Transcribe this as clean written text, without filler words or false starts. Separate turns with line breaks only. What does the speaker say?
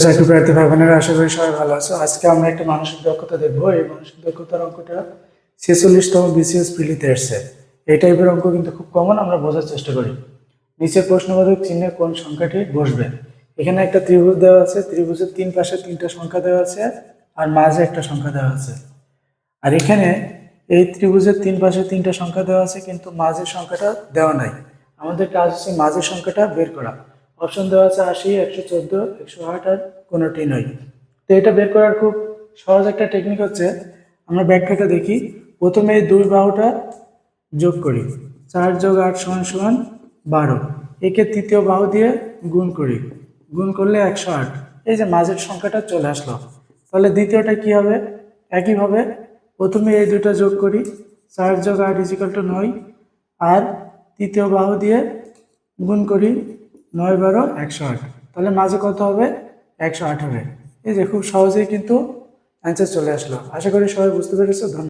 চাকরি প্রার্থী ভাই বোনেরা, আশা করি সবাই ভালো আছো। আজকে আমরা একটা মানসিক দক্ষতা দেখবো। এই মানসিক দক্ষতার অঙ্কটা 46তম বিসিএস প্রিলিতে এসছে। এই টাইপের অঙ্ক কিন্তু খুব কমন, আমরা বোঝার চেষ্টা করি। নিচে প্রশ্নবোধক চিহ্নে কোন সংখ্যাটি বসবে। এখানে একটা ত্রিভুজ দেওয়া আছে, ত্রিভুজের তিন পাশে তিনটা সংখ্যা দেওয়া আছে আর মাঝে একটা সংখ্যা দেওয়া আছে। আর এখানে এই ত্রিভুজের তিন পাশে তিনটা সংখ্যা দেওয়া আছে, কিন্তু মাঝের সংখ্যাটা দেওয়া নাই। আমাদের কাজ হচ্ছে মাঝের সংখ্যাটা বের করা। অপশন দেওয়া আছে 80, 114, 108 আর কোনোটি নয়। তো এটা বের করার খুব সহজ একটা টেকনিক হচ্ছে, আমরা ব্যাখ্যাটা দেখি। প্রথমে এই দুই বাহুটা যোগ করি, 4 যোগ 8 সমান সমান 12। একে তৃতীয় বাহু দিয়ে গুণ করি, গুণ করলে 108। এই যে মাঝের সংখ্যাটা চলে আসলো। তাহলে দ্বিতীয়টা কি হবে? একইভাবে প্রথমে এই দুটো যোগ করি, 4 যোগ 8 = 9, আর তৃতীয় বাহু দিয়ে গুণ করি, 9 12 108। তাহলে মাঝে কত হবে? 108 হবে। এই যে খুব সহজেই কিন্তু অ্যান্সার চলে আসলো। আশা করি সবাই বুঝতে পেরেছো। ধন্যবাদ।